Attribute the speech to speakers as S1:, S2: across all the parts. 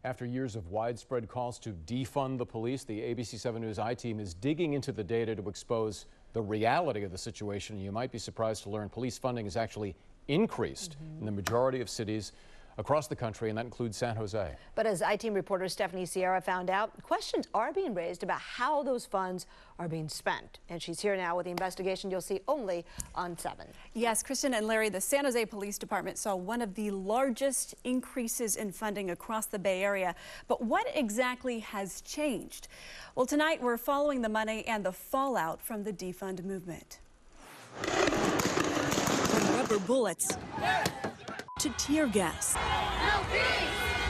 S1: After years of widespread calls to defund the police, the ABC 7 News I-team is digging into the data to expose the reality of the situation. You might be surprised to learn police funding has actually increased in the majority of cities across the country, and that includes San Jose.
S2: But as I-team reporter Stephanie Sierra found out, questions are being raised about how those funds are being spent. And she's here now with the investigation you'll see only on 7.
S3: Yes, Kristen and Larry, the San Jose Police Department saw one of the largest increases in funding across the Bay Area. But what exactly has changed? Well, tonight we're following the money and the fallout from the defund movement. From rubber bullets to tear gas.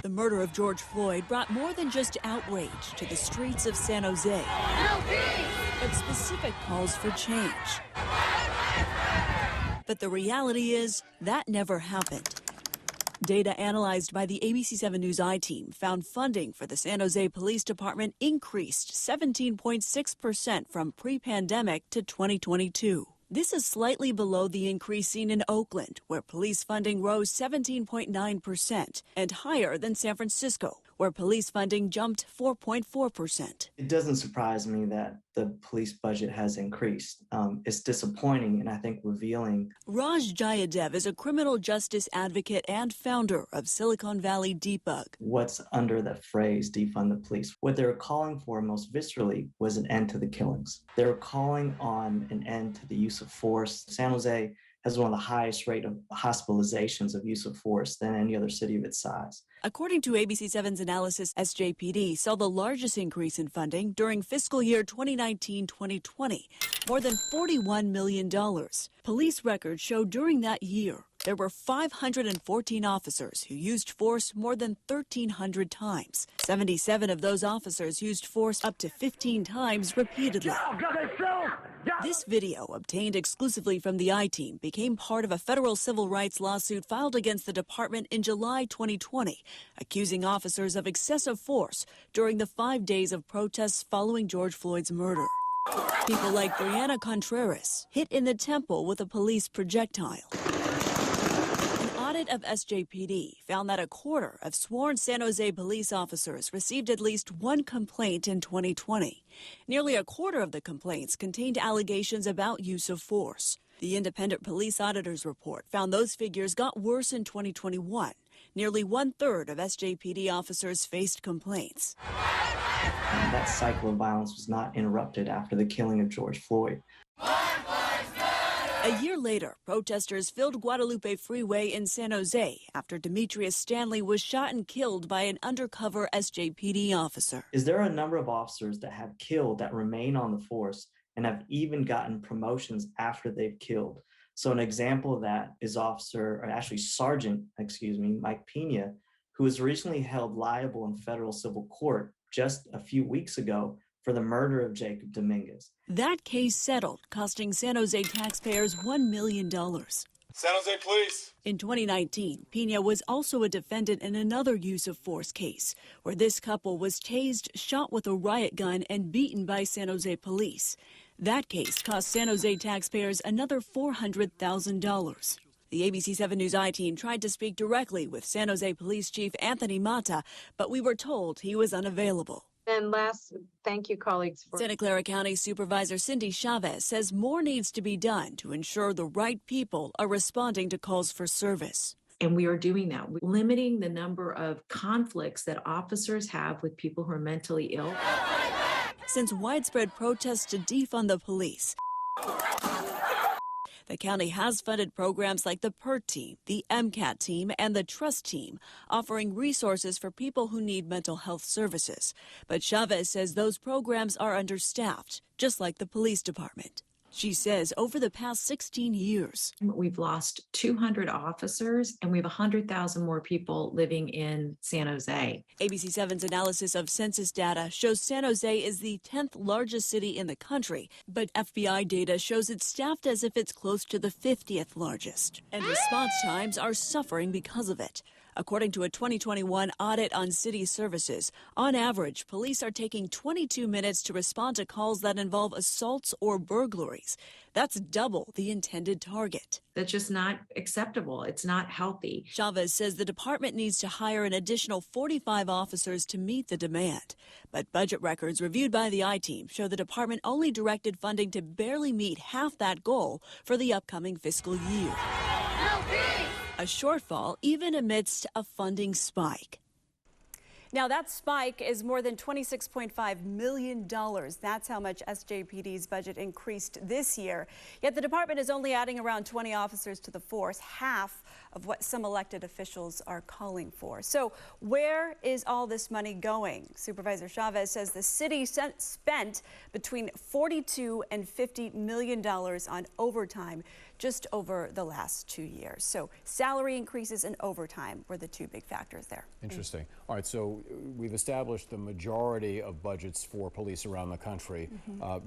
S3: The murder of George Floyd brought more than just outrage to the streets of San Jose, but specific calls for change. But the reality is that never happened. Data analyzed by the ABC 7 News I-team found funding for the San Jose Police Department increased 17.6% from pre-pandemic to 2022. This is slightly below the increase seen in Oakland, where police funding rose 17.9%, and higher than San Francisco, where police funding jumped 4.4%.
S4: It doesn't surprise me that the police budget has increased. It's disappointing and I think revealing.
S3: Raj Jayadev is a criminal justice advocate and founder of Silicon Valley Debug.
S4: What's under the phrase defund the police? What they were calling for most viscerally was an end to the killings. They were calling on an end to the use of force. San Jose has one of the highest rate of hospitalizations of use of force than any other city of its size.
S3: According to ABC 7's analysis, SJPD saw the largest increase in funding during fiscal year 2019-2020, more than $41 million. Police records show during that year, there were 514 officers who used force more than 1,300 times. 77 of those officers used force up to 15 times repeatedly. This video, obtained exclusively from the I-team, became part of a federal civil rights lawsuit filed against the department in July 2020, accusing officers of excessive force during the 5 days of protests following George Floyd's murder. People like Brianna Contreras hit in the temple with a police projectile. An audit of SJPD found that a quarter of sworn San Jose police officers received at least one complaint in 2020. Nearly a quarter of the complaints contained allegations about use of force. The independent police auditor's report found those figures got worse in 2021. Nearly 1/3 of SJPD officers faced complaints.
S4: That cycle of violence was not interrupted after the killing of George Floyd.
S3: A year later, protesters filled Guadalupe Freeway in San Jose after Demetrius Stanley was shot and killed by an undercover SJPD officer.
S4: Is there a number of officers that have killed that remain on the force and have even gotten promotions after they've killed? So an example of that is Sergeant Mike Pena, who was recently held liable in federal civil court just a few weeks ago for the murder of Jacob Dominguez.
S3: That case settled, costing San Jose taxpayers $1 million.
S5: San Jose Police.
S3: In 2019, Pena was also a defendant in another use of force case, where this couple was tased, shot with a riot gun, and beaten by San Jose police. That case cost San Jose taxpayers another $400,000. The ABC 7 News I-team tried to speak directly with San Jose Police Chief Anthony Mata, but we were told he was unavailable.
S6: And last, thank you, colleagues.
S3: Santa Clara County Supervisor Cindy Chavez says more needs to be done to ensure the right people are responding to calls for service.
S6: And we are doing that. We're limiting the number of conflicts that officers have with people who are mentally ill.
S3: Since widespread protests to defund the police, the county has funded programs like the PERT team, the MCAT team, and the TRUST team, offering resources for people who need mental health services. But Chavez says those programs are understaffed, just like the police department. She says over the past 16 years,
S6: we've lost 200 officers and we have 100,000 more people living in San Jose.
S3: ABC 7's analysis of census data shows San Jose is the 10th largest city in the country, but FBI data shows it's staffed as if it's close to the 50th largest. And response times are suffering because of it. According to a 2021 audit on city services, on average, police are taking 22 minutes to respond to calls that involve assaults or burglaries. That's double the intended target.
S6: That's just not acceptable. It's not healthy.
S3: Chavez says the department needs to hire an additional 45 officers to meet the demand. But budget records reviewed by the I-Team show the department only directed funding to barely meet half that goal for the upcoming fiscal year. A shortfall even amidst a funding spike.
S7: Now, that spike is more than $26.5 million. That's how much SJPD's budget increased this year. Yet the department is only adding around 20 officers to the force, half of what some elected officials are calling for. So where is all this money going? Supervisor Chavez says the city spent between $42 and $50 million on overtime just over the last 2 years. So salary increases and overtime were the two big factors there.
S1: Interesting. All right, so we've established the majority of budgets for police around the country.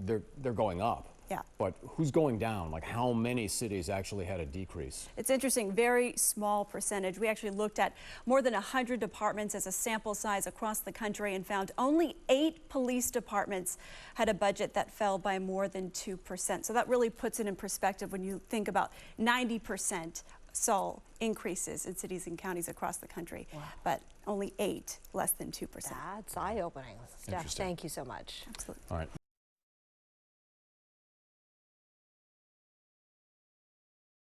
S1: They're going up.
S7: Yeah.
S1: But who's going down? Like, how many cities actually had a decrease?
S7: It's interesting, very small percentage. We actually looked at more than 100 departments as a sample size across the country and found only 8 police departments had a budget that fell by more than 2%. So that really puts it in perspective when you think about 90% saw increases in cities and counties across the country, but only 8, less than 2%.
S2: That's eye-opening. Steph, thank you so much.
S7: Absolutely.
S1: All right.